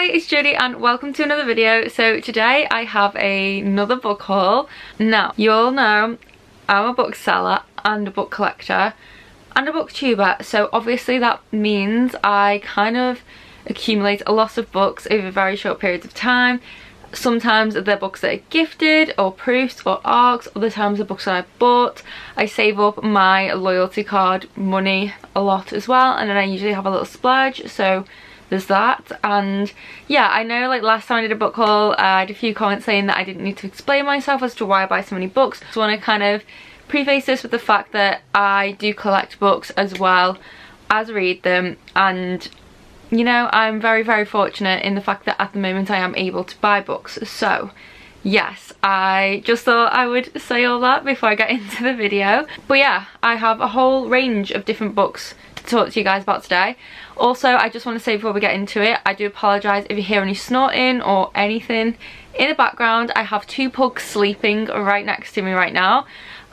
Hi, it's Judy and welcome to another video. So today I have another book haul. Now, you all know I'm a bookseller and a book collector and a booktuber, so obviously that means I kind of accumulate a lot of books over very short periods of time. Sometimes they're books that are gifted or proofs or arcs, other times they're books that I bought. I save up my loyalty card money a lot as well, and then I usually have a little splurge, so there's that. And yeah, I know like last time I did a book haul, I had a few comments saying that I didn't need to explain myself as to why I buy so many books. So I want to kind of preface this with the fact that I do collect books as well as read them, and you know, I'm very fortunate in the fact that at the moment I am able to buy books. So yes, I just thought I would say all that before I get into the video. But yeah, I have a whole range of different books to talk to you guys about today. Also, I just want to say before we get into it, I do apologise if you hear any snorting or anything in the background. I have two pugs sleeping right next to me right now,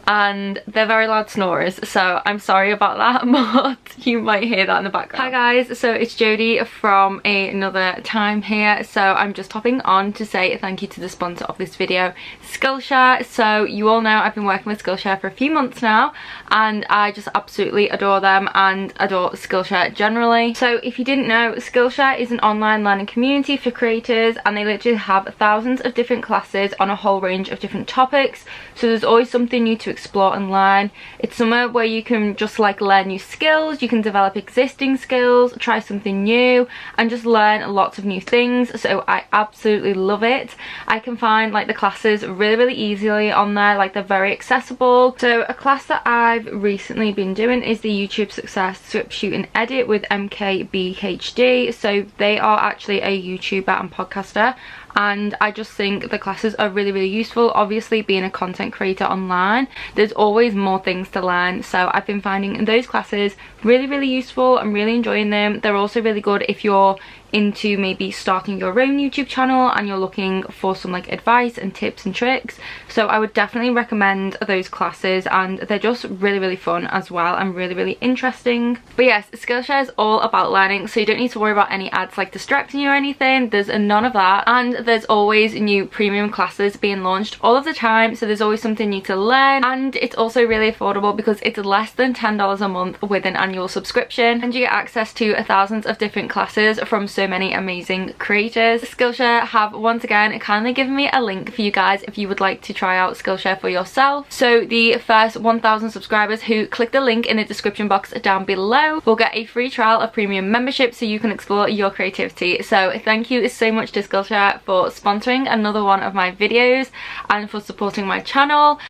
and they're very loud snorers, so I'm sorry about that, but you might hear that in the background. Hi guys, so it's Jodie from another time here. So I'm just hopping on to say thank you to the sponsor of this video, Skillshare. So you all know I've been working with Skillshare for a few months now, and I just absolutely adore them and adore Skillshare generally. So if you didn't know, Skillshare is an online learning community for creators, and they literally have thousands of different classes on a whole range of different topics. So there's always something new to explore and learn. It's somewhere where you can just like learn new skills, you can develop existing skills, try something new, and just learn lots of new things. So I absolutely love it. I can find like the classes really easily on there, like they're very accessible. So a class that I've recently been doing is the YouTube Success Script Shoot and Edit with MKBHD. So they are actually a YouTuber and podcaster, and I just think the classes are really useful. Obviously, being a content creator online, there's always more things to learn, so I've been finding those classes really useful. I'm really enjoying them. They're also really good if you're into maybe starting your own YouTube channel and you're looking for some like advice and tips and tricks. So I would definitely recommend those classes, and they're just really fun as well and really interesting. But yes, Skillshare is all about learning, so you don't need to worry about any ads like distracting you or anything. There's none of that, and there's always new premium classes being launched all of the time, so there's always something new to learn. And it's also really affordable because it's less than $10 a month with an annual subscription, and you get access to thousands of different classes from so many amazing creators. Skillshare have once again kindly given me a link for you guys if you would like to try out Skillshare for yourself. So the first 1,000 subscribers who click the link in the description box down below will get a free trial of premium membership, so you can explore your creativity. So thank you so much to Skillshare for sponsoring another one of my videos and for supporting my channel.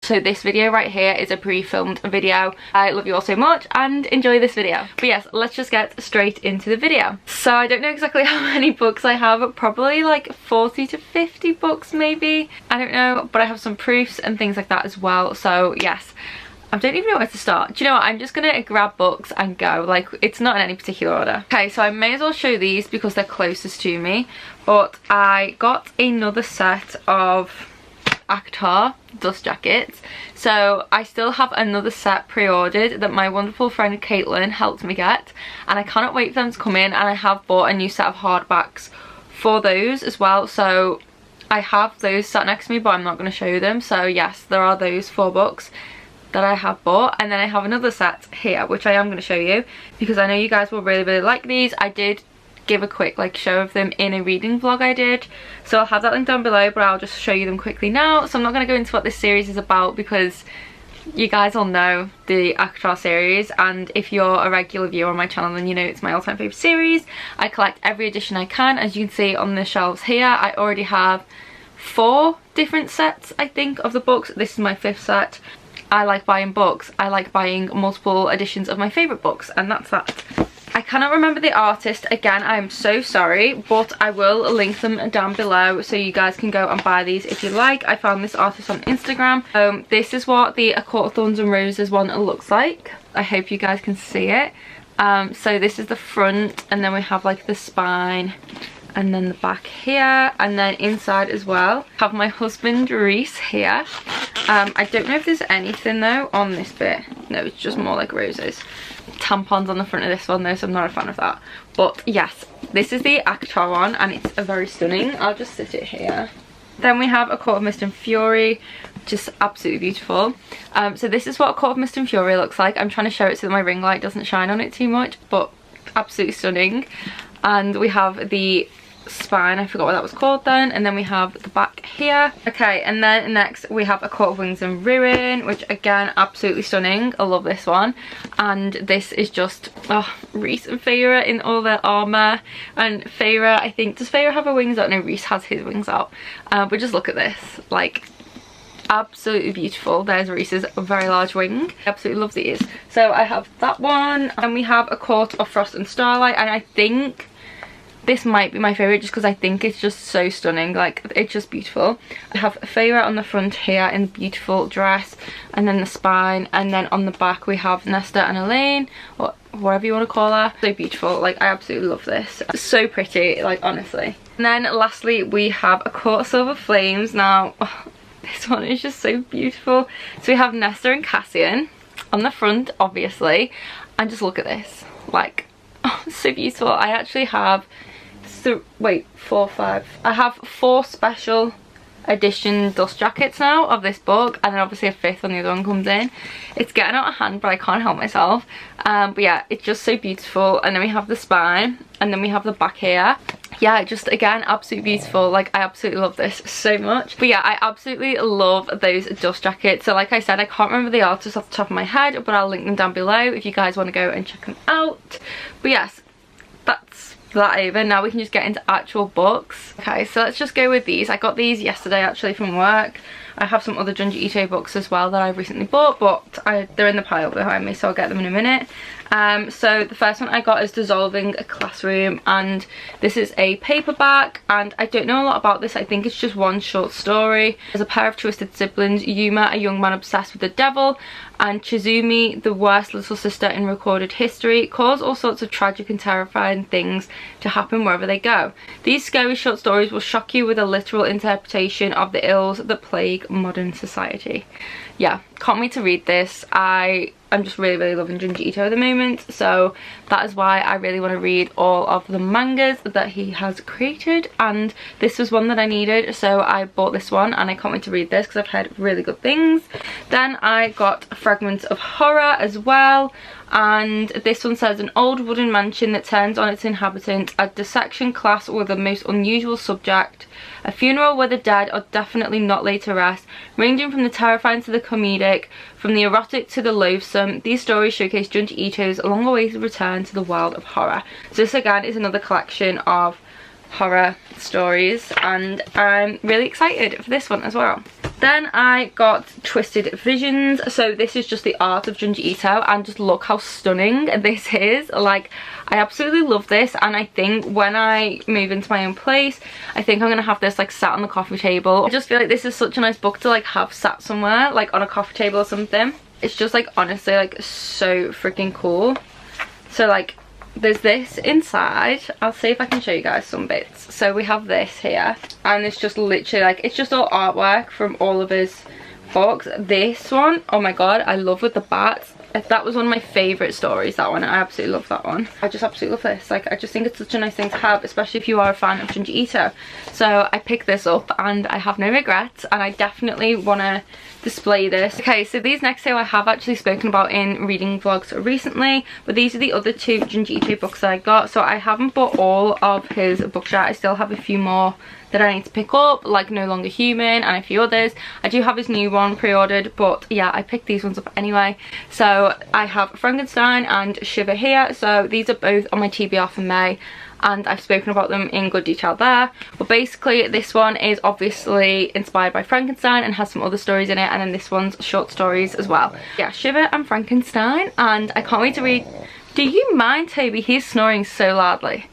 So this video right here is a pre-filmed video. I love you all so much and enjoy this video. But yes, let's just get straight into the video. So I don't know exactly how many books I have, probably like 40 to 50 books maybe. I don't know, but I have some proofs and things like that as well. So yes, I don't even know where to start. Do you know what? I'm just gonna grab books and go. Like, it's not in any particular order. Okay, so I may as well show these because they're closest to me. But I got another set of Avaeyard dust jackets, so I still have another set pre-ordered that my wonderful friend Caitlin helped me get, and I cannot wait for them to come in. And I have bought a new set of hardbacks for those as well, so I have those sat next to me, but I'm not going to show you them. So yes, there are those 4 books that I have bought, and then I have another set here which I am going to show you because I know you guys will really like these. I did give a quick like show of them in a reading vlog I did, so I'll have that link down below, but I'll just show you them quickly now. So I'm not going to go into what this series is about because you guys all know the Avaeyard series, and if you're a regular viewer on my channel then you know it's my all-time favourite series. I collect every edition I can, as you can see on the shelves here. I already have 4 different sets I think of the books. This is my 5th set. I like buying books. I like buying multiple editions of my favourite books, and that's that. I cannot remember the artist, again I am so sorry, but I will link them down below so you guys can go and buy these if you like. I found this artist on Instagram. This is what the A Court of Thorns and Roses one looks like. I hope you guys can see it. So this is the front, and then we have like the spine and then the back here, and then inside as well have my husband Reese here. I don't know if there's anything though on this bit. No, it's just more like roses. Tampons on the front of this one though, so I'm not a fan of that. But yes, This is the Akatar one, and it's a very stunning. I'll just sit it here. Then we have A Court of Mist and Fury, just absolutely beautiful. So this is what A Court of Mist and Fury looks like. I'm trying to show it so that my ring light doesn't shine on it too much, but absolutely stunning. And we have the spine, I forgot what that was called then, and then we have the back here. Okay, and then next we have A Court of Wings and Ruin, which again, absolutely stunning. I love this one. And this is just, oh, Rhys and Feyre in all their armour. And Feyre, I think, does Feyre have her wings out? No, Rhys has his wings out. But just look at this, like, absolutely beautiful. There's Rhys's very large wing. I absolutely love these. So I have that one, and we have A Court of Frost and Starlight, and I think this might be my favourite just because I think it's just so stunning. Like, it's just beautiful. I have Feyre on the front here in the beautiful dress, and then the spine, and then on the back we have Nesta and Elaine, or whatever you want to call her. So beautiful. Like, I absolutely love this. So pretty, like, honestly. And then lastly we have A Court of Silver Flames. Now, oh, this one is just so beautiful. So we have Nesta and Cassian on the front, obviously, and just look at this. Like, oh, so beautiful. I actually have I have 4 special edition dust jackets now of this book, and then obviously a 5th when the other one comes in. It's getting out of hand, but I can't help myself. But yeah, it's just so beautiful. And then we have the spine, and then we have the back here. Yeah, just again, absolutely beautiful. Like, I absolutely love this so much. But yeah, I absolutely love those dust jackets. So like I said, I can't remember the artists off the top of my head, but I'll link them down below if you guys want to go and check them out. But yes, that's that over. Now we can just get into actual books. Okay, so let's just go with these. I got these yesterday actually from work. I have some other Junji Ito books as well that I've recently bought, but they're in the pile behind me, so I'll get them in a minute. So the first one I got is Dissolving a Classroom, and this is a paperback, and I don't know a lot about this. I think it's just one short story. As a pair of twisted siblings, Yuma, a young man obsessed with the devil, and Chizumi, the worst little sister in recorded history, cause all sorts of tragic and terrifying things to happen wherever they go. These scary short stories will shock you with a literal interpretation of the ills that plague modern society. Yeah, can't wait to read this. I'm just really loving Junji Ito at the moment, so that is why I really want to read all of the mangas that he has created, and this was one that I needed, so I bought this one, and I can't wait to read this because I've heard really good things. Then I got Fragments of Horror as well, and this one says an old wooden mansion that turns on its inhabitants, a dissection class with a most unusual subject, a funeral where the dead are definitely not laid to rest, ranging from the terrifying to the comedic, from the erotic to the loathsome. These stories showcase Junji Ito's long-awaited return to the world of horror. So this again is another collection of horror stories, and I'm really excited for this one as well. Then I got Twisted Visions. So this is just the art of Junji Ito, and just look how stunning this is. Like, I absolutely love this, and I think when I move into my own place, I think I'm gonna have this like sat on the coffee table. I just feel like this is such a nice book to like have sat somewhere, like on a coffee table or something. It's just like honestly like so freaking cool. So like, there's this inside. I'll see if I can show you guys some bits. So we have this here, and it's just literally like, it's just all artwork from all of his books. This one, oh my god, I love with the bats. That was one of my favourite stories, that one. I absolutely love that one. I just absolutely love this. Like, I just think it's such a nice thing to have, especially if you are a fan of Junji Ito. So I picked this up, and I have no regrets, and I definitely want to display this. Okay, so these next two I have actually spoken about in reading vlogs recently, but these are the other 2 Junji Ito books that I got. So I haven't bought all of his books yet. I still have a few more that I need to pick up, like No Longer Human and a few others. I do have his new one pre-ordered, but yeah, I picked these ones up anyway. So I have Frankenstein and Shiver here. So these are both on my TBR for May, and I've spoken about them in good detail there. But basically this one is obviously inspired by Frankenstein and has some other stories in it, and then this one's short stories as well. Yeah, Shiver and Frankenstein, and I can't wait to read. Do you mind, Toby? He's snoring so loudly.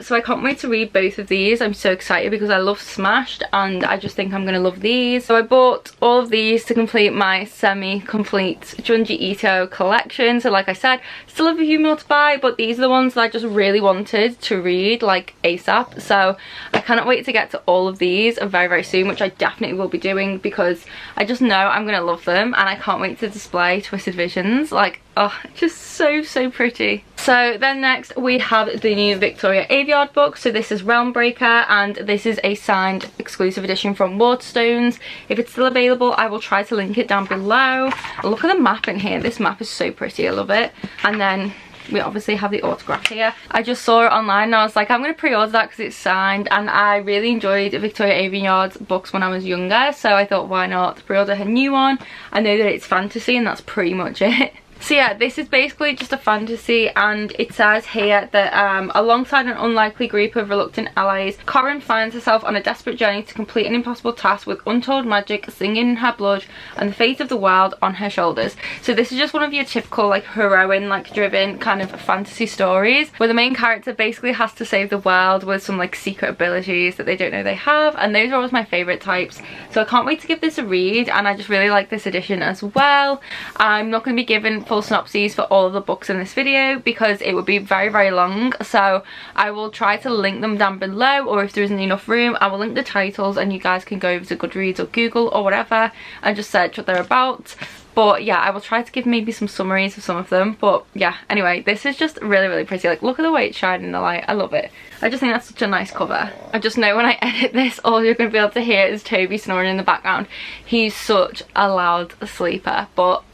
So I can't wait to read both of these. I'm so excited because I love Smashed, and I just think I'm going to love these. So I bought all of these to complete my semi-complete Junji Ito collection. So like I said, still have a few more to buy, but these are the ones that I just really wanted to read like ASAP. So I cannot wait to get to all of these very soon, which I definitely will be doing because I just know I'm going to love them, and I can't wait to display Twisted Visions. Like, oh, just so pretty. So then next we have the new Victoria Aveyard book. So this is Realm Breaker, and this is a signed exclusive edition from Waterstones. If it's still available, I will try to link it down below. Look at the map in here. This map is so pretty, I love it. And then we obviously have the autograph here. I just saw it online and I was like, I'm going to pre-order that because it's signed, and I really enjoyed Victoria Aveyard's books when I was younger, so I thought why not pre-order her new one. I know that it's fantasy and that's pretty much it. So yeah, this is basically just a fantasy, and it says here that alongside an unlikely group of reluctant allies, Corin finds herself on a desperate journey to complete an impossible task with untold magic singing in her blood and the fate of the world on her shoulders. So this is just one of your typical like heroine like driven kind of fantasy stories where the main character basically has to save the world with some like secret abilities that they don't know they have, and those are always my favourite types. So I can't wait to give this a read, and I just really like this edition as well. I'm not going to be given full synopses for all of the books in this video because it would be very long, so I will try to link them down below, or if there isn't enough room I will link the titles and you guys can go over to Goodreads or Google or whatever and just search what they're about. But yeah, I will try to give maybe some summaries of some of them. But yeah, anyway, this is just really pretty. Like, look at the way it's shining in the light. I love it. I just think that's such a nice cover. I just know when I edit this, all you're going to be able to hear is Toby snoring in the background. He's such a loud sleeper, but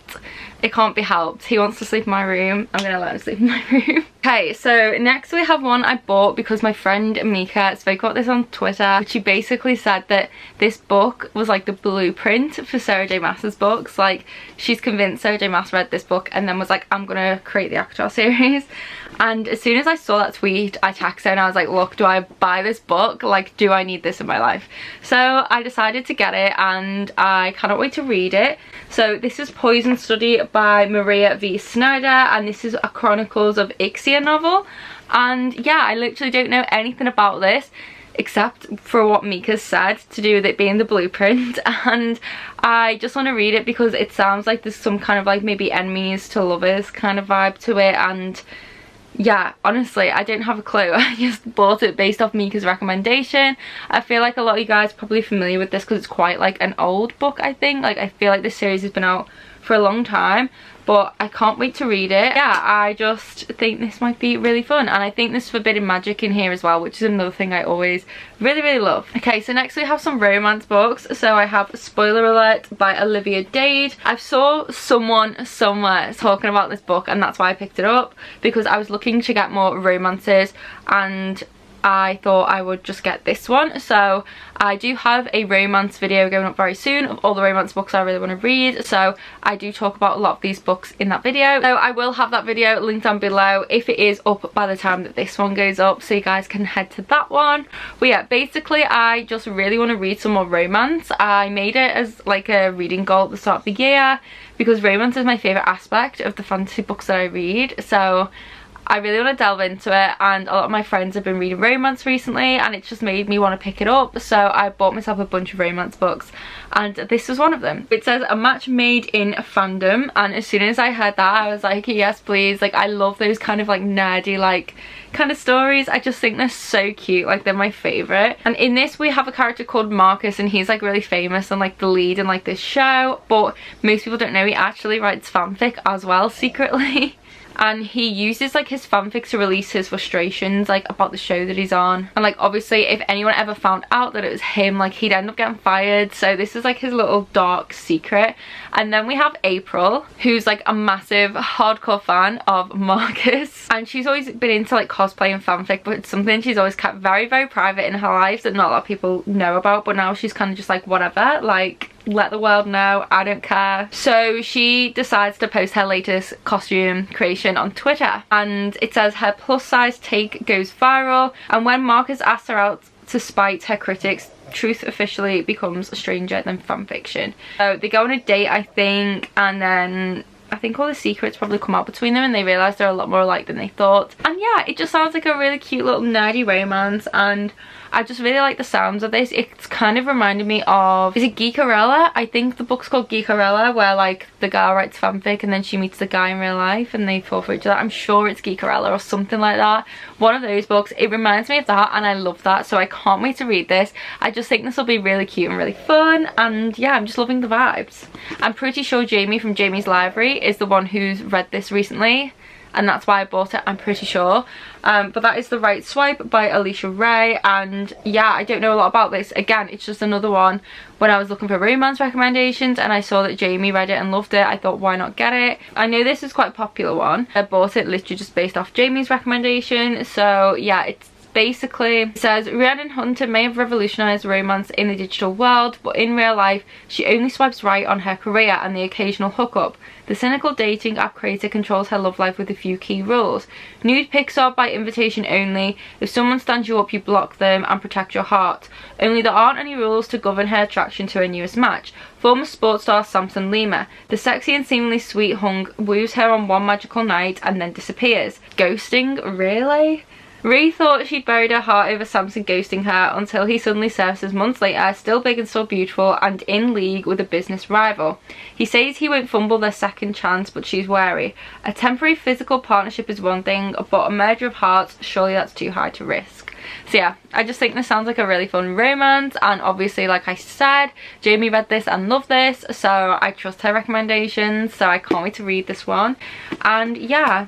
it can't be helped. He wants to sleep in my room. I'm gonna let him sleep in my room. Okay, so next we have one I bought because my friend Mika spoke about this on Twitter. She basically said that this book was like the blueprint for Sarah J Maas's books. Like, she's convinced Sarah J Maas read this book and then was like, I'm gonna create the Cashore series. And as soon as I saw that tweet, I texted her and I was like, look, do I buy this book? Like, do I need this in my life? So I decided to get it, and I cannot wait to read it. So this is Poison Study by Maria V. Snyder, and this is a Chronicles of Ixia novel. And yeah, I literally don't know anything about this except for what Mika said to do with it being the blueprint, and I just want to read it because it sounds like there's some kind of like maybe enemies to lovers kind of vibe to it. And yeah, honestly, I don't have a clue. I just bought it based off Mika's recommendation. I feel like a lot of you guys are probably familiar with this because it's quite like an old book, I think. Like, I feel like this series has been out for a long time, but I can't wait to read it. Yeah, I just think this might be really fun, and I think there's forbidden magic in here as well, which is another thing I always really love. Okay, so next we have some romance books. So I have Spoiler Alert by Olivia Dade. I saw someone somewhere talking about this book, and that's why I picked it up, because I was looking to get more romances and I thought I would just get this one. So I do have a romance video going up very soon of all the romance books I really want to read, so I do talk about a lot of these books in that video. So I will have that video linked down below if it is up by the time that this one goes up, so you guys can head to that one. But yeah, basically I just really want to read some more romance. I made it as like a reading goal at the start of the year because romance is my favourite aspect of the fantasy books that I read, so I really want to delve into it, and a lot of my friends have been reading romance recently and it just made me want to pick it up, so I bought myself a bunch of romance books and this is one of them. It says a match made in fandom, and as soon as I heard that I was like, yes please. Like, I love those kind of like nerdy like kind of stories. I just think they're so cute, like they're my favourite. And in this we have a character called Marcus, and he's like really famous and like the lead in like this show, but most people don't know he actually writes fanfic as well secretly. And he uses like his fanfic to release his frustrations like about the show that he's on, and like obviously if anyone ever found out that it was him, like he'd end up getting fired, so this is like his little dark secret. And then we have April, who's like a massive hardcore fan of Marcus, and she's always been into like cosplay and fanfic, but it's something she's always kept very private in her life that not a lot of people know about. But now she's kind of just like, whatever, like let the world know, I don't care. So she decides to post her latest costume creation on Twitter, and it says her plus size take goes viral, and when Marcus asks her out to spite her critics, truth officially becomes stranger than fanfiction. So they go on a date, I think, and then I think all the secrets probably come out between them and they realise they're a lot more alike than they thought. And yeah, it just sounds like a really cute little nerdy romance, and I just really like the sounds of this. It's kind of reminded me of, is it Geekarella? I think the book's called Geekarella, where like the girl writes fanfic and then she meets the guy in real life and they fall for each other. I'm sure it's Geekarella or something like that. One of those books. It reminds me of that and I love that, so I can't wait to read this. I just think this will be really cute and really fun, and yeah, I'm just loving the vibes. I'm pretty sure Jamie from Jamie's Library is the one who's read this recently, and that's why I bought it, I'm pretty sure. But that is The Right Swipe by Alisha Rae, and yeah, I don't know a lot about this. Again, it's just another one. When I was looking for romance recommendations and I saw that Jamie read it and loved it, I thought, why not get it? I know this is quite a popular one. I bought it literally just based off Jamie's recommendation. So yeah, it's basically, it says, Rhiannon Hunter may have revolutionised romance in the digital world, but in real life she only swipes right on her career and the occasional hookup. The cynical dating app creator controls her love life with a few key rules. Nude pics are by invitation only. If someone stands you up, you block them and protect your heart. Only there aren't any rules to govern her attraction to her newest match. Former sports star Samson Lima. The sexy and seemingly sweet hunk woos her on one magical night and then disappears. Ghosting? Really? Rhea thought she'd buried her heart over Samson ghosting her until he suddenly surfaces months later, still big and still beautiful, and in league with a business rival. He says he won't fumble their second chance, but she's wary. A temporary physical partnership is one thing, but a merger of hearts, surely that's too high to risk. So yeah, I just think this sounds like a really fun romance, and obviously, like I said, Jamie read this and loved this, so I trust her recommendations, so I can't wait to read this one. And yeah,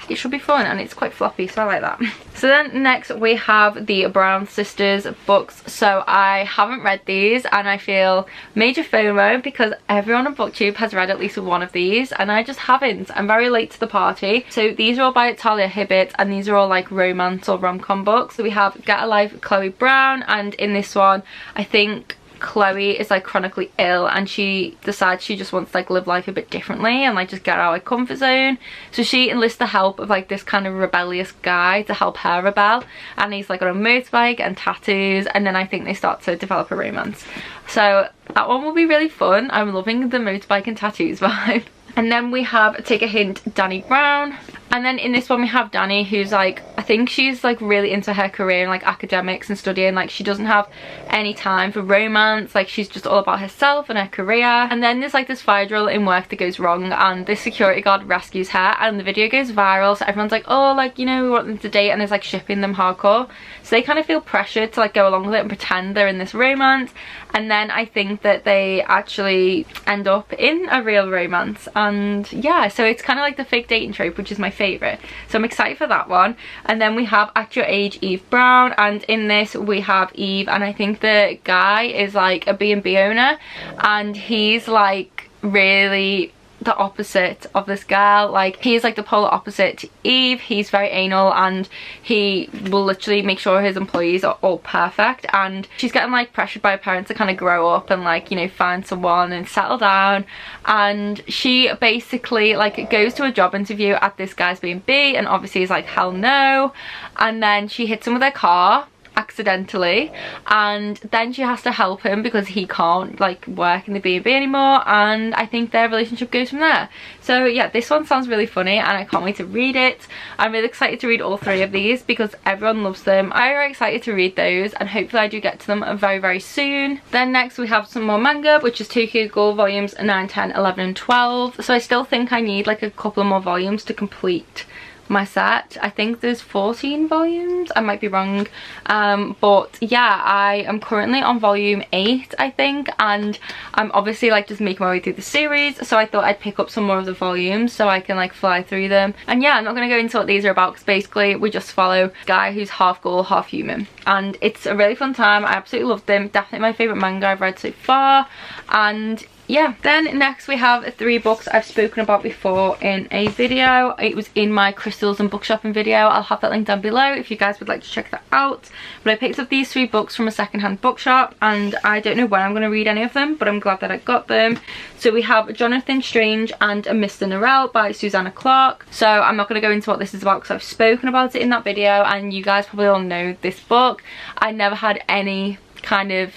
it should be fun, and it's quite floppy, so I like that. So then next we have the Brown Sisters books. So I haven't read these and I feel major FOMO because everyone on BookTube has read at least one of these and I just haven't. I'm very late to the party. So these are all by Thalia Hibbert and these are all like romance or rom-com books. So we have Get a Life Chloe Brown, and in this one I think Chloe is like chronically ill and she decides she just wants to like live life a bit differently and like just get out of her comfort zone. So she enlists the help of like this kind of rebellious guy to help her rebel, and he's like on a motorbike and tattoos, and then I think they start to develop a romance. So that one will be really fun. I'm loving the motorbike and tattoos vibe. And then we have Take a Hint, Dani Brown. And then in this one we have Dani, who's like, I think she's like really into her career and like academics and studying. Like she doesn't have any time for romance. Like she's just all about herself and her career. And then there's like this fire drill in work that goes wrong and this security guard rescues her and the video goes viral. So everyone's like, oh, like, you know, we want them to date, and there's like shipping them hardcore. So they kind of feel pressured to like go along with it and pretend they're in this romance. And then I think that they actually end up in a real romance. And yeah, so it's kind of like the fake dating trope, which is my favourite. So I'm excited for that one. And then we have At Your Age, Eve Brown. And in this we have Eve, and I think the guy is like a B&B owner, and he's like really the opposite of this girl. Like he's like the polar opposite to Eve. He's very anal and he will literally make sure his employees are all perfect, and she's getting like pressured by her parents to kind of grow up and like, you know, find someone and settle down. And she basically like goes to a job interview at this guy's B&B and obviously is like, hell no. And then she hits him with her car accidentally, and then she has to help him because he can't like work in the B&B anymore, and I think their relationship goes from there. So yeah, this one sounds really funny and I can't wait to read it. I'm really excited to read all three of these because everyone loves them. I'm very excited to read those and hopefully I do get to them very, very soon. Then next we have some more manga, which is Tokyo Ghoul volumes 9, 10, 11 and 12. So I still think I need like a couple more volumes to complete my set. I think there's 14 volumes, I might be wrong, but yeah, I am currently on volume 8 I think, and I'm obviously like just making my way through the series, so I thought I'd pick up some more of the volumes so I can like fly through them. And yeah, I'm not going to go into what these are about because basically we just follow a guy who's half ghoul, half human, and it's a really fun time. I absolutely love them, definitely my favourite manga I've read so far. And yeah, then next we have 3 books I've spoken about before in a video. It was in my crystals and book shopping video. I'll have that link down below if you guys would like to check that out. But I picked up these 3 books from a secondhand bookshop and I don't know when I'm going to read any of them, but I'm glad that I got them. So we have Johnathan Strange and a Mr. Norrell by Susanna Clarke. So I'm not going to go into what this is about because I've spoken about it in that video and you guys probably all know this book. I never had any kind of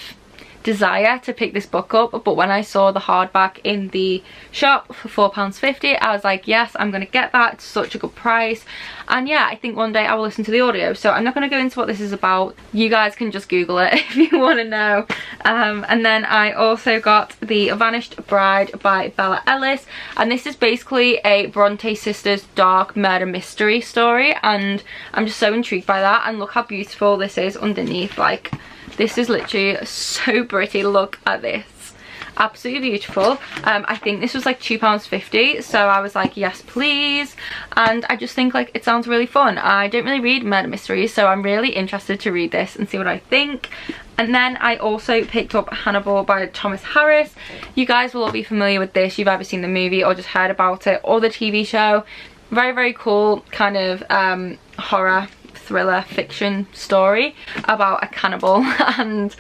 desire to pick this book up, but when I saw the hardback in the shop for £4.50 I was like, yes, I'm gonna get that. It's such a good price. And yeah, I think one day I will listen to the audio, so I'm not going to go into what this is about. You guys can just Google it if you want to know. And then I also got The Vanished Bride by Bella Ellis, and this is basically a Bronte sisters dark murder mystery story, and I'm just so intrigued by that. And look how beautiful this is underneath. Like, this is literally so pretty. Look at this. absolutely beautiful. I think this was like £2.50, so I was like, yes please. And I just think like it sounds really fun. I don't really read murder mysteries, so I'm really interested to read this and see what I think. And then I also picked up Hannibal by Thomas Harris. You guys will all be familiar with this. You've either seen the movie or just heard about it, or the TV show. Very, very cool kind of horror thriller fiction story about a cannibal, and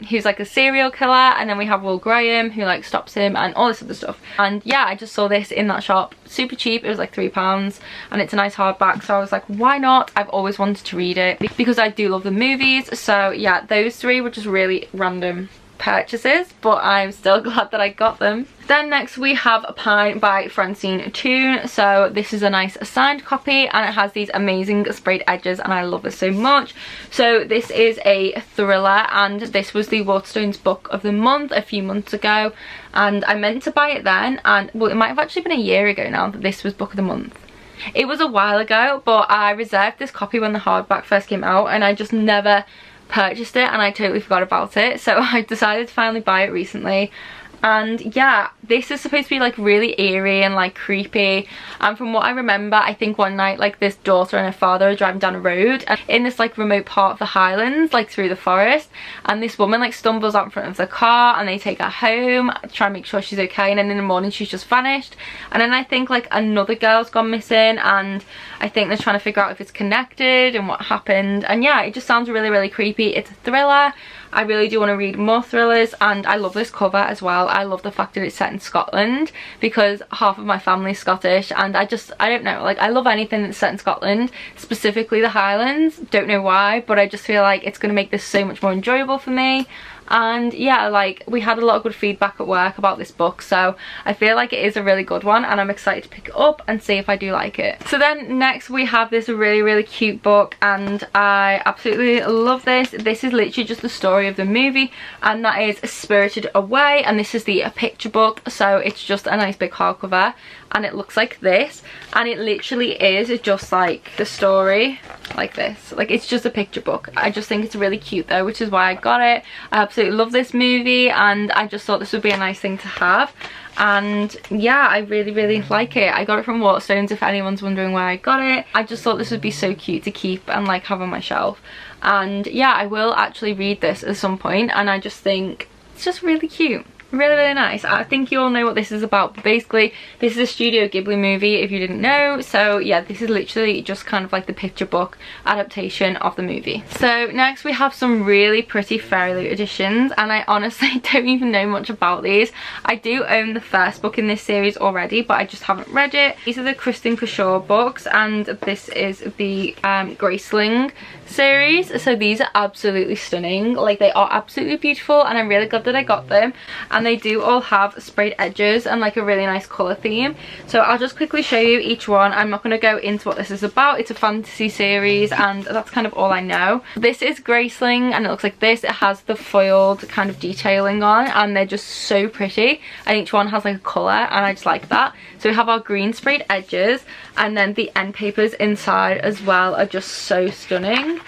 he's like a serial killer, and then we have Will Graham who like stops him and all this other stuff. And yeah, I just saw this in that shop, super cheap. It was like £3, and it's a nice hardback, so I was like, why not? I've always wanted to read it because I do love the movies. So yeah, those three were just really random purchases, but I'm still glad that I got them. Then next we have Pine by Francine Toon. So this is a nice signed copy, and it has these amazing sprayed edges, and I love this so much. So this is a thriller, and this was the Waterstones book of the month a few months ago, and I meant to buy it then, and well, it might have actually been a year ago now that this was book of the month. It was a while ago, but I reserved this copy when the hardback first came out, and I just never purchased it, and I totally forgot about it, so I decided to finally buy it recently. And yeah, this is supposed to be like really eerie and like creepy, and from what I remember, I think one night like this daughter and her father are driving down a road and in this like remote part of the Highlands, like through the forest, and this woman like stumbles out in front of the car, and they take her home, try and make sure she's okay, and then in the morning she's just vanished. And then I think like another girl's gone missing, and I think they're trying to figure out if it's connected and what happened. And yeah, it just sounds really, really creepy. It's a thriller. I really do want to read more thrillers, and I love this cover as well. I love the fact that it's set in Scotland because half of my family is Scottish, and I don't know, like I love anything that's set in Scotland, specifically the Highlands. Don't know why, but I just feel like it's going to make this so much more enjoyable for me. And yeah, like we had a lot of good feedback at work about this book, so I feel like it is a really good one, and I'm excited to pick it up and see if I do like it. So then next we have this really, really cute book, and I absolutely love this. This is literally just the story of the movie, and that is Spirited Away, and this is the picture book, so it's just a nice big hardcover, and it looks like this, and it literally is just like the story like this. Like it's just a picture book. I just think it's really cute though, which is why I got it. I absolutely love this movie, and I just thought this would be a nice thing to have. And yeah, I really, really like it. I got it from Waterstones, if anyone's wondering where I got it. I just thought this would be so cute to keep and like have on my shelf. And yeah, I will actually read this at some point, and I just think it's just really cute. Really, really nice. I think you all know what this is about, but basically this is a Studio Ghibli movie if you didn't know. So yeah, this is literally just kind of like the picture book adaptation of the movie. So next we have some really pretty FairyLoot editions, and I honestly don't even know much about these. I do own the first book in this series already, but I just haven't read it. These are the Kristina Cashore books, and this is the Graceling series. So these are absolutely stunning. Like they are absolutely beautiful, and I'm really glad that I got them. And they do all have sprayed edges and like a really nice colour theme. So I'll just quickly show you each one. I'm not going to go into what this is about. It's a fantasy series, and that's kind of all I know. This is Graceling, and it looks like this. It has the foiled kind of detailing on, and they're just so pretty, and each one has like a colour, and I just like that. So we have our green sprayed edges, and then the end papers inside as well are just so stunning.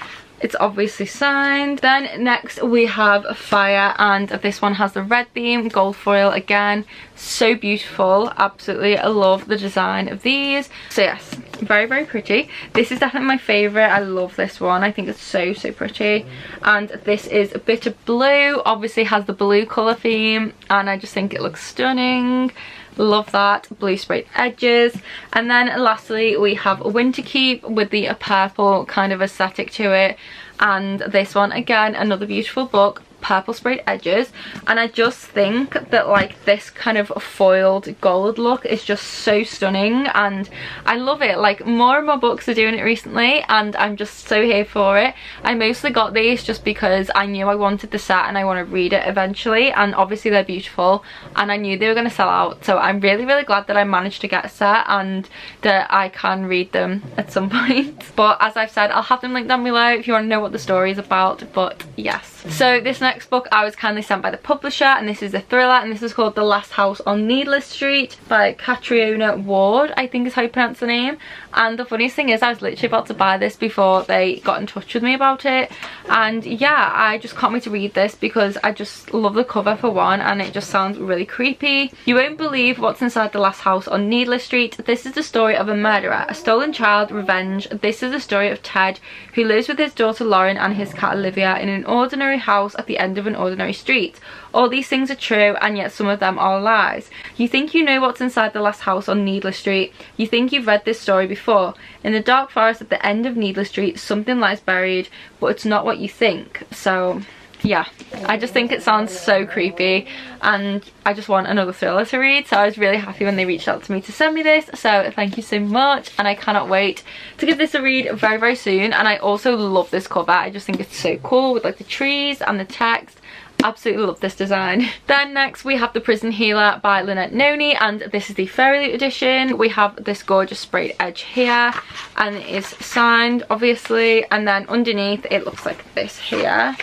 It's obviously signed. Then next we have Fire, and this one has the red theme, gold foil again. So beautiful. Absolutely, I love the design of these. So yes, very, very pretty. This is definitely my favourite. I love this one. I think it's so, so pretty. And this is Bitter Blue. Obviously has the blue colour theme, and I just think it looks stunning. Love that. Blue sprayed edges. And then lastly we have Winterkeep with the purple kind of aesthetic to it, and this one again, another beautiful book, purple sprayed edges. And I just think that like this kind of foiled gold look is just so stunning, and I love it. Like more and more books are doing it recently, and I'm just so here for it. I mostly got these just because I knew I wanted the set and I want to read it eventually, and obviously they're beautiful, and I knew they were going to sell out. So I'm really, really glad that I managed to get a set and that I can read them at some point. But as I've said, I'll have them linked down below if you want to know what the story is about. But yes, so this next next book I was kindly sent by the publisher, and this is a thriller, and this is called The Last House on Needless Street by Catriona Ward, I think is how you pronounce the name. And the funniest thing is I was literally about to buy this before they got in touch with me about it, and yeah, I just can't wait to read this because I just love the cover for one, and it just sounds really creepy. You won't believe what's inside The Last House on Needless Street. This is the story of a murderer, a stolen child, revenge. This is the story of Ted, who lives with his daughter Lauren and his cat Olivia in an ordinary house at the end of an ordinary street. All these things are true, and yet some of them are lies. You think you know what's inside The Last House on Needless Street. You think you've read this story before. In the dark forest at the end of Needless Street, something lies buried, but it's not what you think. So yeah, I just think it sounds so creepy, and I just want another thriller to read, so I was really happy when they reached out to me to send me this, so thank you so much, and I cannot wait to give this a read very, very soon. And I also love this cover. I just think it's so cool with like the trees and the text. Absolutely love this design. Then next we have The Prison Healer by Lynette Noni, and this is the FairyLoot edition. We have this gorgeous sprayed edge here, and it is signed obviously, and then underneath it looks like this here.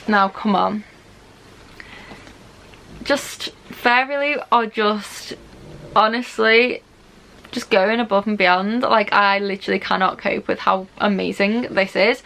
Now come on, just FairyLoot are just honestly just going above and beyond. Like, I literally cannot cope with how amazing this is.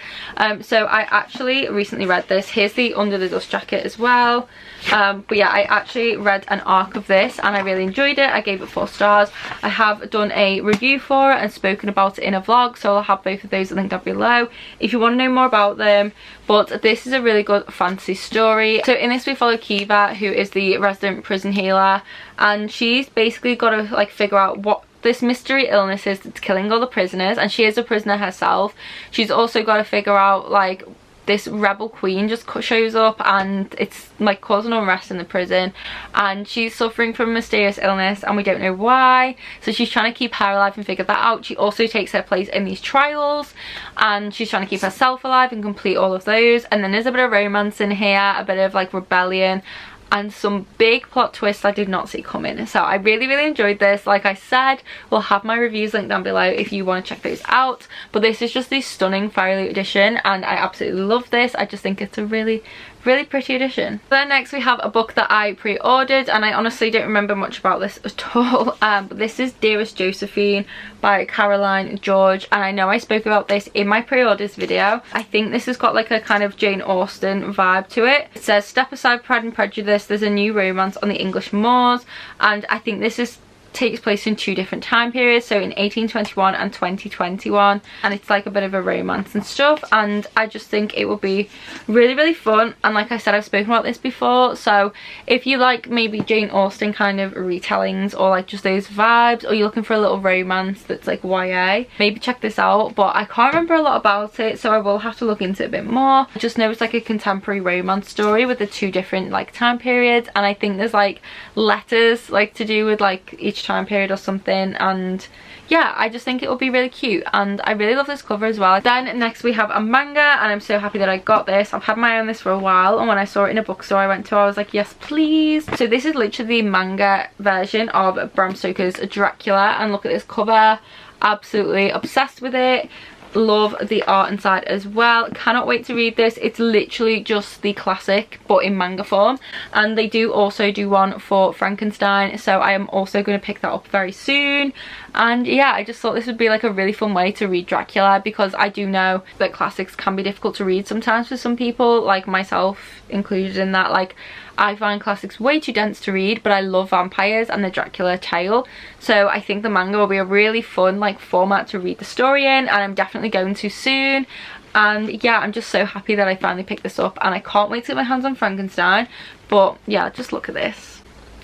So I actually recently read this. Here's the Under the Dust jacket as well. But yeah, I actually read an arc of this and I really enjoyed it. I gave it 4 stars. I have done a review for it and spoken about it in a vlog, so I'll have both of those linked down below if you want to know more about them. But this is a really good fantasy story. So in this we follow Kiva, who is the resident prison healer, and she's basically got to like figure out what this mystery illness is that's killing all the prisoners, and she is a prisoner herself. She's also got to figure out, like, this rebel queen just shows up and it's like causing unrest in the prison, and she's suffering from a mysterious illness and we don't know why, so she's trying to keep her alive and figure that out. She also takes her place in these trials and she's trying to keep herself alive and complete all of those. And then there's a bit of romance in here, a bit of like rebellion, and some big plot twists I did not see coming. So I really, really enjoyed this. Like I said, we'll have my reviews linked down below if you want to check those out. But this is just the stunning FairyLoot edition, and I absolutely love this. I just think it's a really, really pretty edition. Then next we have a book that I pre-ordered, and I honestly don't remember much about this at all. But this is Dearest Josephine by Caroline George, and I know I spoke about this in my pre-orders video. I think this has got like a kind of Jane Austen vibe to it. It says, step aside Pride and Prejudice, there's a new romance on the English moors, and I think this takes place in 2 different time periods, so in 1821 and 2021, and it's like a bit of a romance and stuff, and I just think it will be really, really fun. And like I said, I've spoken about this before, so if you like maybe Jane Austen kind of retellings, or like just those vibes, or you're looking for a little romance that's like YA, maybe check this out. But I can't remember a lot about it, so I will have to look into it a bit more. I just know it's like a contemporary romance story with the 2 different like time periods, and I think there's like letters like to do with like each time period or something, and yeah, I just think it will be really cute, and I really love this cover as well. Then next we have a manga, and I'm so happy that I got this. I've had my eye on this for a while, and when I saw it in a bookstore I went to, I was like, yes please. So this is literally the manga version of Bram Stoker's Dracula, and look at this cover. Absolutely obsessed with it. Love the art inside as well. Cannot wait to read this. It's literally just the classic but in manga form, and they do also do one for Frankenstein, so I am also going to pick that up very soon. And yeah, I just thought this would be like a really fun way to read Dracula, because I do know that classics can be difficult to read sometimes for some people, like myself included in that. Like, I find classics way too dense to read, but I love vampires and the Dracula tale, so I think the manga will be a really fun like format to read the story in, and I'm definitely going to soon. And yeah, I'm just so happy that I finally picked this up, and I can't wait to get my hands on Frankenstein. But yeah, just look at this.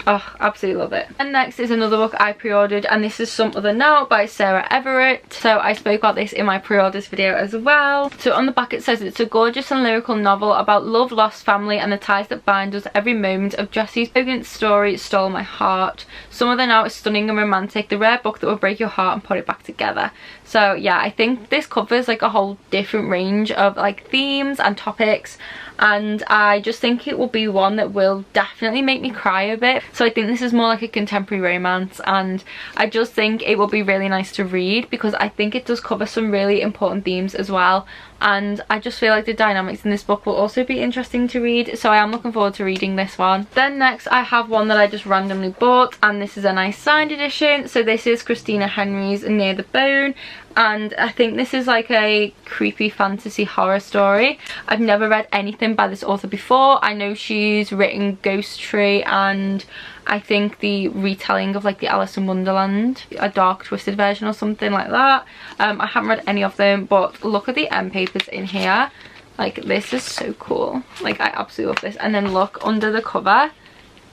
Oh, absolutely love it. And next is another book I pre-ordered, and this is Some Other Now by Sarah Everett. So I spoke about this in my pre-orders video as well. So on the back it says, it's a gorgeous and lyrical novel about love, lost, family, and the ties that bind us. Every moment of Jessie's poignant story stole my heart. Some Other Now is stunning and romantic, the rare book that will break your heart and put it back together. So yeah, I think this covers like a whole different range of like themes and topics, and I just think it will be one that will definitely make me cry a bit. So I think this is more like a contemporary romance, and I just think it will be really nice to read, because I think it does cover some really important themes as well, and I just feel like the dynamics in this book will also be interesting to read, so I am looking forward to reading this one. Then next I have one that I just randomly bought, and this is a nice signed edition. So this is Christina Henry's Near the Bone, and I think this is like a creepy fantasy horror story. I've never read anything by this author before. I know she's written Ghost Tree and I think the retelling of like the Alice in Wonderland, a dark twisted version or something like that. I haven't read any of them, but look at the end papers in here. Like, this is so cool. Like, I absolutely love this. And then look under the cover,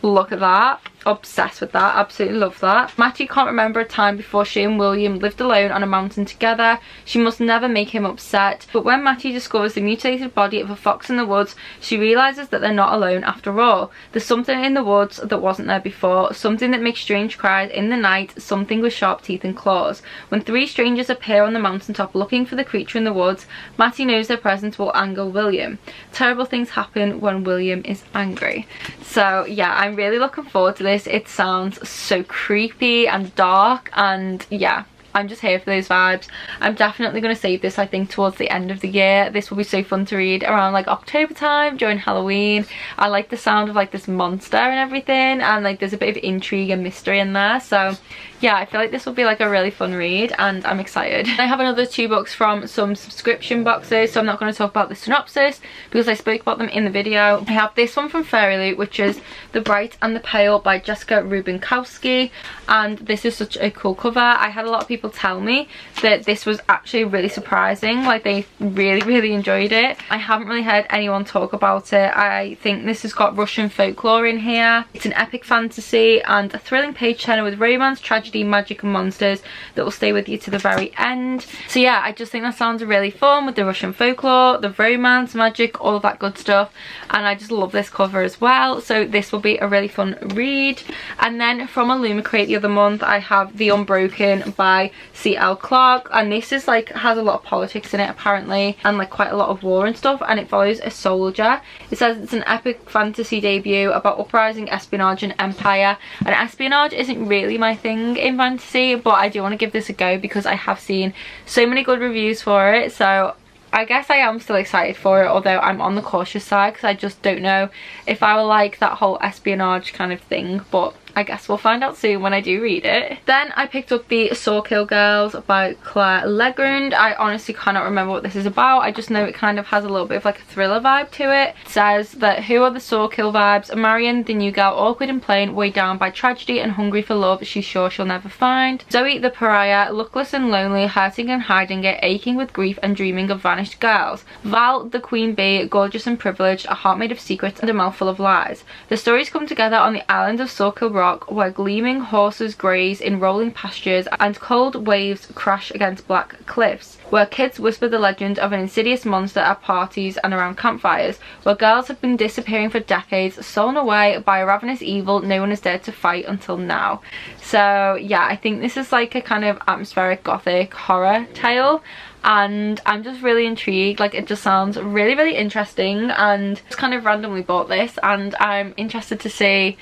look at that. Obsessed with that, absolutely love that. Mattie can't remember a time before she and William lived alone on a mountain together. She must never make him upset, but when Mattie discovers the mutilated body of a fox in the woods, she realizes that they're not alone after all. There's something in the woods that wasn't there before, something that makes strange cries in the night, something with sharp teeth and claws. When three strangers appear on the mountaintop looking for the creature in the woods, Mattie knows their presence will anger William. Terrible things happen when William is angry. So yeah, I'm really looking forward to this. It sounds so creepy and dark, and yeah, I'm just here for those vibes. I'm definitely going to save this, I think, towards the end of the year. This will be so fun to read around like October time during Halloween. I like the sound of like this monster and everything, and like there's a bit of intrigue and mystery in there. So yeah, I feel like this will be like a really fun read, and I'm excited. I have another 2 books from some subscription boxes, so I'm not going to talk about the synopsis because I spoke about them in the video. I have this one from FairyLoot, which is The Bright and the Pale by Jessica Rubinkowski, and this is such a cool cover. I had a lot of people tell me that this was actually really surprising, like they really enjoyed it. I haven't really heard anyone talk about it. I think this has got Russian folklore in here. It's an epic fantasy and a thrilling page turner with romance, tragedy, magic and monsters that will stay with you to the very end. So yeah, I just think that sounds really fun with the Russian folklore, the romance, magic, all of that good stuff, and I just love this cover as well. So this will be a really fun read. And then from Illumicrate the other month, I have The Unbroken by C.L. Clarke, and this is like has a lot of politics in it apparently, and like quite a lot of war and stuff, and it follows a soldier. It says it's an epic fantasy debut about uprising, espionage and empire, and espionage isn't really my thing in fantasy, but I do want to give this a go because I have seen so many good reviews for it. So I guess I am still excited for it, although I'm on the cautious side because I just don't know if I will like that whole espionage kind of thing, but I guess we'll find out soon when I do read it. Then I picked up the Sawkill Girls by Claire Legrand. I honestly cannot remember what this is about. I just know it kind of has a little bit of like a thriller vibe to it. It says that who are the Sawkill vibes? Marion, the new girl, awkward and plain, weighed down by tragedy and hungry for love she's sure she'll never find. Zoe, the pariah, luckless and lonely, hurting and hiding it, aching with grief and dreaming of vanished girls. Val, the queen bee, gorgeous and privileged, a heart made of secrets and a mouthful of lies. The stories come together on the island of Sawkill Rock, where gleaming horses graze in rolling pastures and cold waves crash against black cliffs, where kids whisper the legend of an insidious monster at parties and around campfires, where girls have been disappearing for decades, stolen away by a ravenous evil no one has dared to fight until now. So yeah, I think this is like a kind of atmospheric gothic horror tale, and I'm just really intrigued. Like, it just sounds really interesting, and just kind of randomly bought this, and I'm interested to see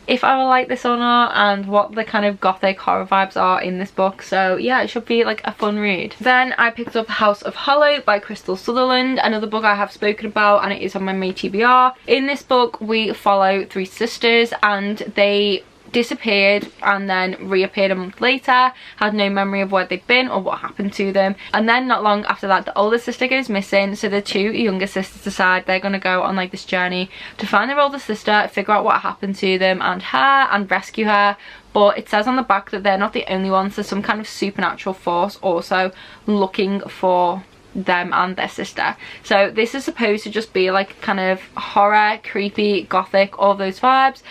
if I will like this or not, and what the kind of gothic horror vibes are in this book. So yeah, it should be like a fun read. Then I picked up House of Hollow by Crystal Sutherland, another book I have spoken about, and it is on my May TBR. In this book we follow 3 sisters, and they disappeared and then reappeared a month later, had no memory of where they'd been or what happened to them, and then not long after that the older sister goes missing, so the 2 younger sisters decide they're gonna go on like this journey to find their older sister, figure out what happened to them and her, and rescue her. But it says on the back that they're not the only ones. There's some kind of supernatural force also looking for them and their sister. So this is supposed to just be like kind of horror, creepy, gothic, all those vibes.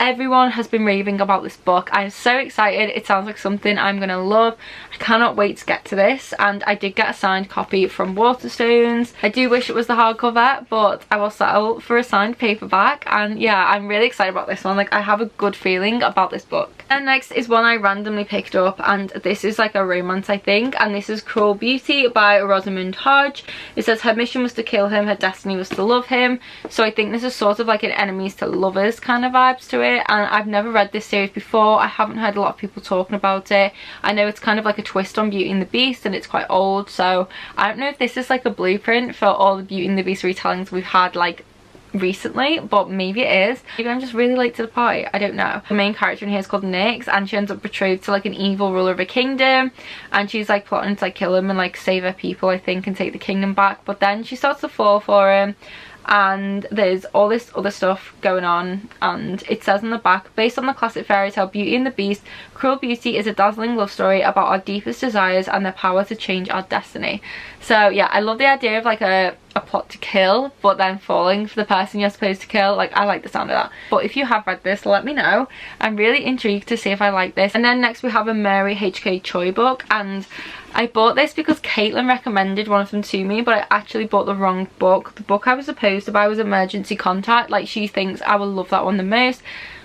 Everyone has been raving about this book. I'm so excited. It sounds like something I'm gonna love. I cannot wait to get to this, and I did get a signed copy from Waterstones. I do wish it was the hardcover, but I will settle for a signed paperback, and yeah, I'm really excited about this one. Like, I have a good feeling about this book. And next is one I randomly picked up, and this is like a romance, I think, and this is Cruel Beauty by Rosamund Hodge. It says her mission was to kill him, her destiny was to love him. So I think this is sort of like an enemies to lovers kind of vibes to it. it, and I've never read this series before. I haven't heard a lot of people talking about it. I know it's kind of like a twist on Beauty and the Beast, and it's quite old, so I don't know if this is like a blueprint for all the Beauty and the Beast retellings we've had like recently, but maybe it is. Maybe I'm just really late to the party, I don't know. The main character in here is called Nyx, and she ends up betrothed to like an evil ruler of a kingdom, and she's like plotting to like kill him and like save her people, I think, and take the kingdom back. But then she starts to fall for him, and there's all this other stuff going on, and it says on the back, based on the classic fairy tale Beauty and the Beast, Cruel Beauty is a dazzling love story about our deepest desires and their power to change our destiny. So yeah, I love the idea of like a plot to kill, but then falling for the person you're supposed to kill. Like, I like the sound of that. But if you have read this, let me know. I'm really intrigued to see if I like this. And then next we have a Mary H.K. Choi book, and I bought this because Caitlin recommended one of them to me, but I actually bought the wrong book. The book I was supposed to buy was Emergency Contact. Like, she thinks I will love that one the most,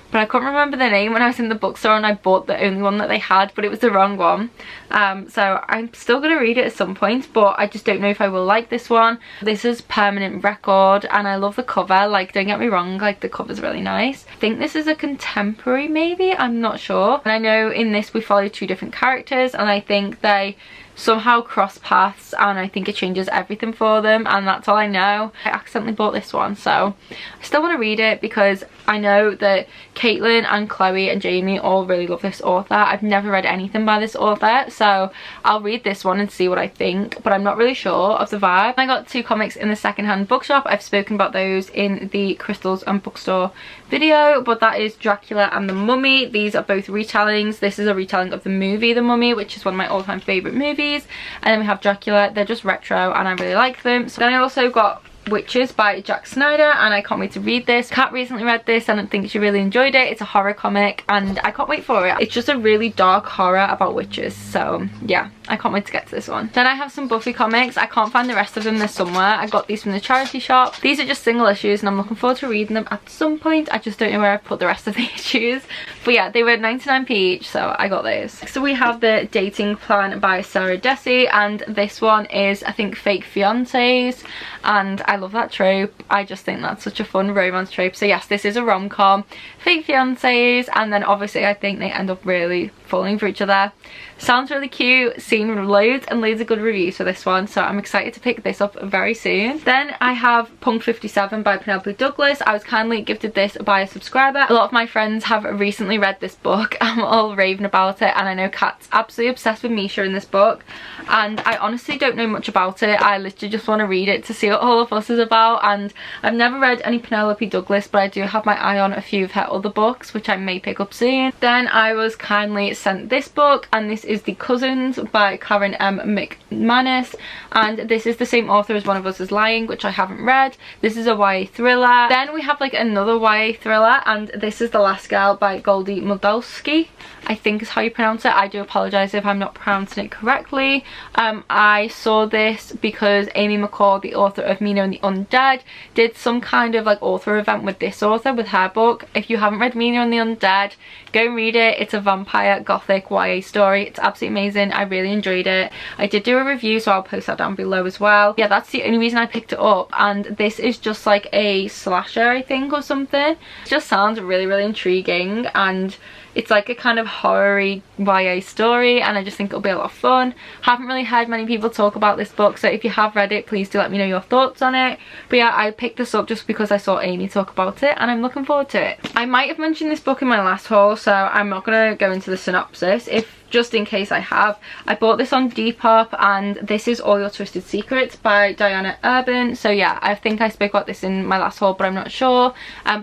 but I couldn't remember the name when I was in the bookstore, and I bought the only one that they had, but it was the wrong one. So I'm still going to read it at some point, but I just don't know if I will like this one. This is Permanent Record, and I love the cover. Like, don't get me wrong, like the cover's really nice. I think this is a contemporary, maybe, I'm not sure. And I know in this we follow two different characters, and I think they somehow cross paths, and I think it changes everything for them, and that's all I know. I accidentally bought this one, so I still want to read it because I know that Caitlin and Chloe and Jamie all really love this author. I've never read anything by this author, so I'll read this one and see what I think, but I'm not really sure of the vibe. I got two comics in the secondhand bookshop. I've spoken about those in the Crystals and Bookstore video, but that is Dracula and the Mummy. These are both retellings. This is a retelling of the movie The Mummy, which is one of my all-time favourite movies. And then we have Dracula. They're just retro and I really like them. So then I also got Witches by Jack Snyder, and I can't wait to read this. Kat recently read this and I think she really enjoyed it. It's a horror comic and I can't wait for it. It's just a really dark horror about witches, so yeah, I can't wait to get to this one. Then I have some Buffy comics. I can't find the rest of them, they're somewhere. I got these from the charity shop. These are just single issues and I'm looking forward to reading them at some point. I just don't know where I've put the rest of the issues, but yeah, they were 99p each, so I got those. So we have the Dating Plan by Sarah Dessy, and this one is, I think, Fake Fiancés, and I love that trope. I just think that's such a fun romance trope. So yes, this is a rom-com, Fake Fiancés, and then obviously I think they end up really falling for each other. Sounds really cute. Seen loads and loads of good reviews for this one, so I'm excited to pick this up very soon. Then I have Punk 57 by Penelope Douglas. I was kindly gifted this by a subscriber. A lot of my friends have recently read this book. I'm all raving about it, and I know Kat's absolutely obsessed with Misha in this book, and I honestly don't know much about it. I literally just want to read it to see what all of us is about, and I've never read any Penelope Douglas, but I do have my eye on a few of her other books, which I may pick up soon. Then I was kindly sent this book, and this is The Cousins by Karen M. McManus, and this is the same author as One of Us is Lying, which I haven't read. This is a YA thriller. Then we have like another YA thriller, and this is The Last Girl by Goldie Moldavsky, I think is how you pronounce it. I do apologise if I'm not pronouncing it correctly. I saw this because Amy McCall, the author of Mina and the Undead, did some kind of like author event with this author with her book. If you haven't read Mina and the Undead, go read it. It's a vampire gothic YA story. It's absolutely amazing. I really enjoyed it. I did do a review, so I'll post that down below as well. Yeah, that's the only reason I picked it up, and this is just like a slasher, I think, or something. It just sounds really, really intriguing, and it's like a kind of horror-y YA story, and I just think it'll be a lot of fun. Haven't really heard many people talk about this book, so if you have read it, please do let me know your thoughts on it. But yeah, I picked this up just because I saw Amy talk about it, and I'm looking forward to it. I might have mentioned this book in my last haul, so I'm not going to go into the synopsis. Just in case I have. I bought this on Depop, and this is All Your Twisted Secrets by Diana Urban. So yeah, I think I spoke about this in my last haul, but I'm not sure.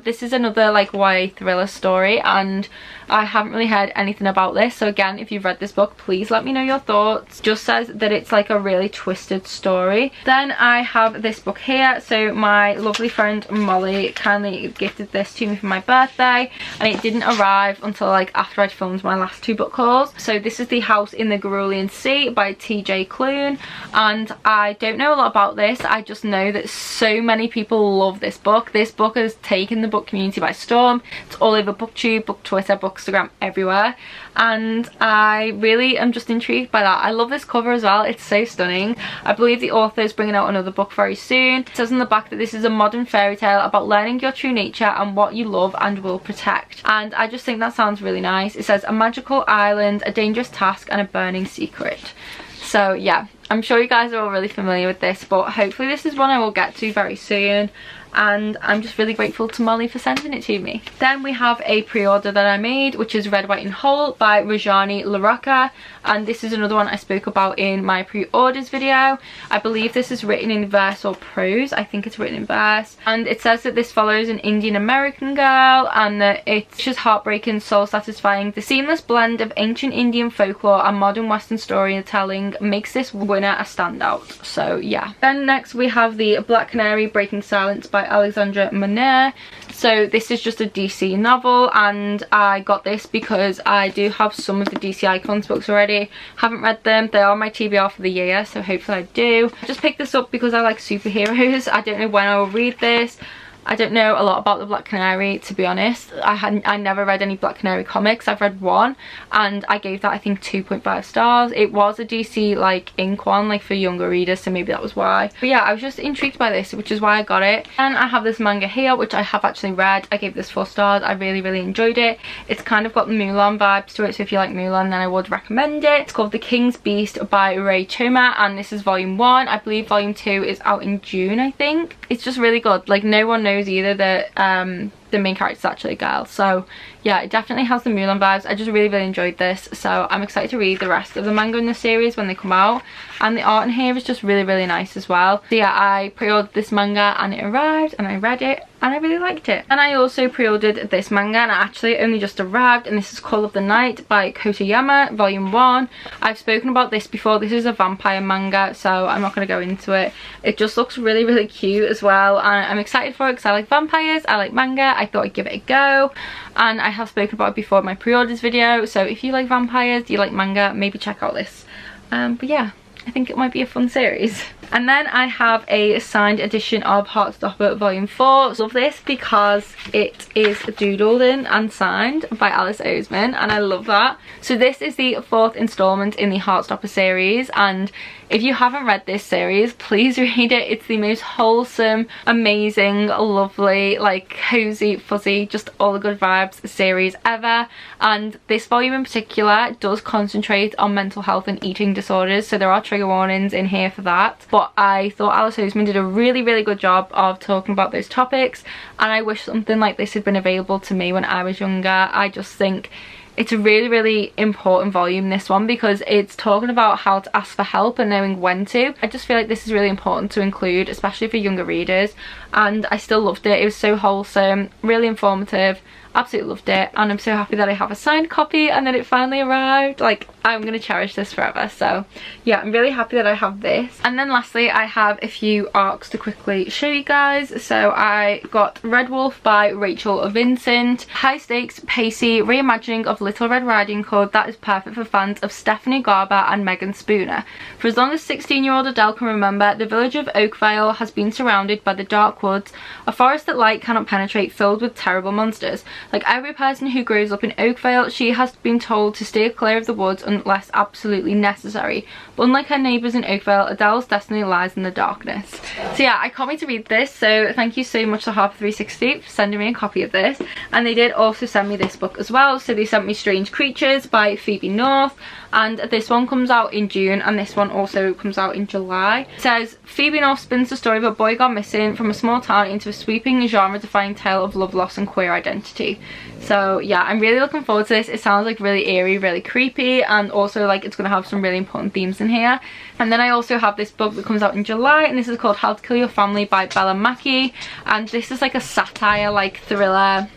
This is another like YA thriller story, and I haven't really heard anything about this, so again, if you've read this book, please let me know your thoughts. Just says that it's like a really twisted story. Then I have this book here. So my lovely friend Molly kindly gifted this to me for my birthday, and it didn't arrive until like after I'd filmed my last two book hauls. So So this is The House in the Cerulean Sea by TJ Klune, and I don't know a lot about this. I just know that so many people love this book. This book has taken the book community by storm. It's all over BookTube, Book Twitter, Bookstagram, everywhere, and I really am just intrigued by that. I love this cover as well. It's so stunning. I believe the author is bringing out another book very soon. It says on the back that this is a modern fairy tale about learning your true nature and what you love and will protect, and I just think that sounds really nice. It says a magical island, a dangerous task, and a burning secret. So yeah, I'm sure you guys are all really familiar with this, but hopefully this is one I will get to very soon, and I'm just really grateful to Molly for sending it to me. Then we have a pre-order that I made, which is Red, White and Whole by Rajani LaRocca, and this is another one I spoke about in my pre-orders video. I believe this is written in verse or prose. I think it's written in verse, and it says that this follows an Indian American girl and that it's just heartbreaking, soul satisfying. The seamless blend of ancient Indian folklore and modern Western storytelling makes this winner a standout. So yeah. Then next we have the Black Canary Breaking Silence by Alexandra Monet. So this is just a DC novel, and I got this because I do have some of the DC Icons books already. Haven't read them. They are my TBR for the year, so hopefully I do. I just picked this up because I like superheroes. I don't know when I will read this. I don't know a lot about the Black Canary, to be honest. I never read any Black Canary comics. I've read one, and I gave that I think 2.5 stars. It was a DC like ink one, like for younger readers, so maybe that was why. But yeah, I was just intrigued by this, which is why I got it. And I have this manga here, which I have actually read. I gave this 4 stars. I really enjoyed it. It's kind of got the Mulan vibes to it, so if you like Mulan, then I would recommend it. It's called The King's Beast by Ray Choma, and this is volume 1. I believe volume 2 is out in June, I think. It's just really good. Like, no one knows either that the main character is actually a girl, so yeah, it definitely has the Mulan vibes. I just really enjoyed this, so I'm excited to read the rest of the manga in the series when they come out, and the art in here is just really nice as well. So yeah, I pre-ordered this manga and it arrived, and I read it and I really liked it. And I also pre-ordered this manga, and it actually only just arrived, and this is Call of the Night by Kotoyama, volume 1. I've spoken about this before. This is a vampire manga, so I'm not going to go into it. It just looks really cute as well, and I'm excited for it because I like vampires, I like manga. I thought I'd give it a go, and I have spoken about it before in my pre-orders video, so if you like vampires, you like manga, maybe check out this. But yeah, I think it might be a fun series. And then I have a signed edition of Heartstopper volume 4. Love this because it is doodled in and signed by Alice Oseman, and I love that. So this is the 4th installment in the Heartstopper series, and if you haven't read this series, please read it. It's the most wholesome, amazing, lovely, like cozy, fuzzy, just all the good vibes series ever. And this volume in particular does concentrate on mental health and eating disorders, so there are trigger warnings in here for that. But I thought Alice Oseman did a really good job of talking about those topics, and I wish something like this had been available to me when I was younger. I just think it's a really important volume, this one, because it's talking about how to ask for help and knowing when to. I just feel like this is really important to include, especially for younger readers, and I still loved it. It was so wholesome, really informative. Absolutely loved it, and I'm so happy that I have a signed copy and that it finally arrived. Like, I'm gonna cherish this forever. So yeah, I'm really happy that I have this. And then lastly, I have a few arcs to quickly show you guys. So I got Red Wolf by Rachel Vincent. High stakes, pacey reimagining of Little Red Riding Hood that is perfect for fans of Stephanie Garber and Megan Spooner. For as long as 16-year-old Adele can remember, the village of Oakvale has been surrounded by the dark woods, a forest that light cannot penetrate, filled with terrible monsters. Like every person who grows up in Oakvale, she has been told to steer clear of the woods unless absolutely necessary. But unlike her neighbours in Oakvale, Adele's destiny lies in the darkness. So yeah, I can't wait to read this, so thank you so much to Harper360 for sending me a copy of this. And they did also send me this book as well, so they sent me Strange Creatures by Phoebe North, and this one comes out in June, and this one also comes out in July. It says, Phoebe North spins the story of a boy gone missing from a small town into a sweeping genre-defining tale of love, loss and queer identity. So yeah, I'm really looking forward to this. It sounds like really eerie, really creepy, and also like it's going to have some really important themes in here. And then I also have this book that comes out in July, and this is called How to Kill Your Family by Bella Mackie, and this is like a satire, like thriller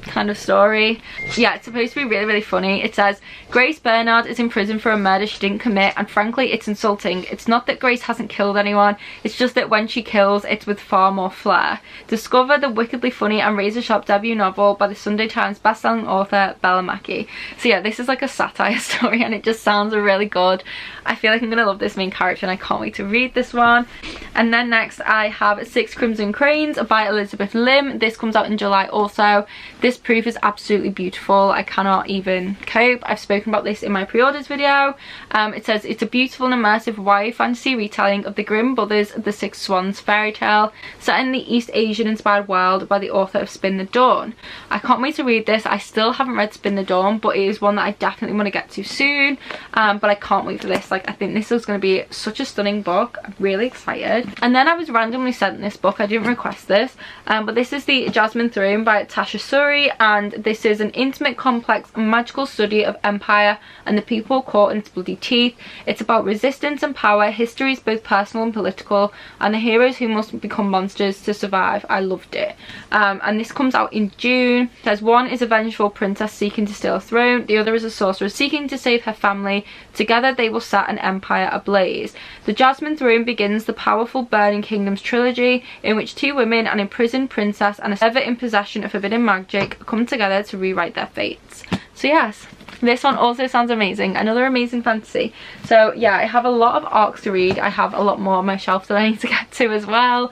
kind of story. Yeah, it's supposed to be really, really funny. It says, Grace Bernard is in prison for a murder she didn't commit, and frankly it's insulting. It's not that Grace hasn't killed anyone, it's just that when she kills, it's with far more flair. Discover the wickedly funny and razor-sharp debut novel by the Sunday Times bestselling author Bella Mackie. So yeah, this is like a satire story and it just sounds really good. I feel like I'm gonna love this main character and I can't wait to read this one. And then next I have Six Crimson Cranes by Elizabeth Lim. This comes out in July also. This proof is absolutely beautiful. I cannot even cope. I've spoken about this in my pre-orders video. It says it's a beautiful and immersive YA fantasy retelling of the Grimm Brothers' The Six Swans fairy tale set in the East Asian inspired world by the author of Spin the Dawn. I can't wait to read this. I still haven't read Spin the Dawn, but it is one that I definitely want to get to soon. But I can't wait for this. Like, I think this is going to be such a stunning book. I'm really excited. And then I was randomly sent this book. I didn't request this, but this is the Jasmine Throne by Tasha Suri, and this is an intimate, complex, magical study of empire and the people caught in its bloody teeth. It's about resistance and power, histories both personal and political, and the heroes who must become monsters to survive. I loved it. And this comes out in June. It says one is a vengeful princess seeking to steal a throne, the other is a sorceress seeking to save her family. Together they will set an empire ablaze. The Jasmine Throne begins the powerful Burning Kingdoms trilogy, in which two women, an imprisoned princess and a ever in possession of forbidden magic, come together to rewrite their fates. So yes, this one also sounds amazing. Another amazing fantasy. So yeah, I have a lot of arcs to read. I have a lot more on my shelf that I need to get to as well.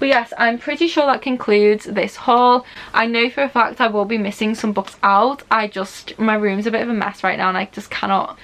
But yes, I'm pretty sure that concludes this haul. I know for a fact I will be missing some books out. My room's a bit of a mess right now and I just cannot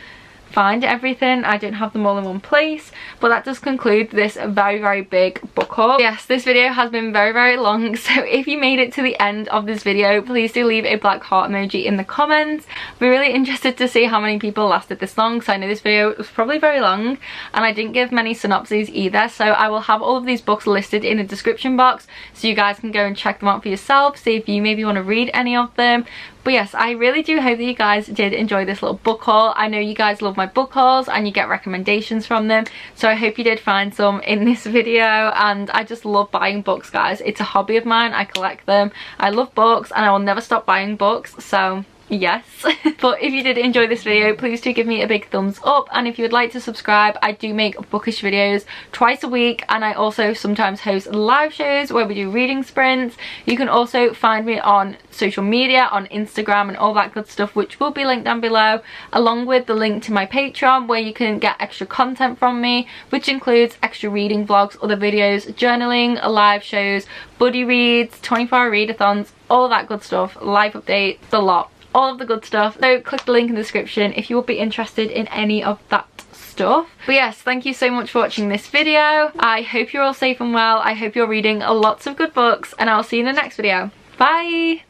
find everything. I don't have them all in one place, but that does conclude this very, very big book haul. Yes, this video has been very, very long, so if you made it to the end of this video, please do leave a black heart emoji in the comments. I'd be really interested to see how many people lasted this long, because I know this video was probably very long and I didn't give many synopses either. So I will have all of these books listed in the description box so you guys can go and check them out for yourself, see if you maybe want to read any of them. But yes, I really do hope that you guys did enjoy this little book haul. I know you guys love my book hauls and you get recommendations from them, so I hope you did find some in this video. And I just love buying books, guys. It's a hobby of mine. I collect them. I love books and I will never stop buying books, so yes. But if you did enjoy this video, please do give me a big thumbs up, and if you would like to subscribe, I do make bookish videos twice a week, and I also sometimes host live shows where we do reading sprints. You can also find me on social media, on Instagram and all that good stuff, which will be linked down below, along with the link to my Patreon where you can get extra content from me, which includes extra reading vlogs, other videos, journaling, live shows, buddy reads, 24-hour readathons, all that good stuff, live updates, a lot. All of the good stuff. So click the link in the description if you would be interested in any of that stuff. But yes, thank you so much for watching this video. I hope you're all safe and well. I hope you're reading lots of good books, and I'll see you in the next video. Bye!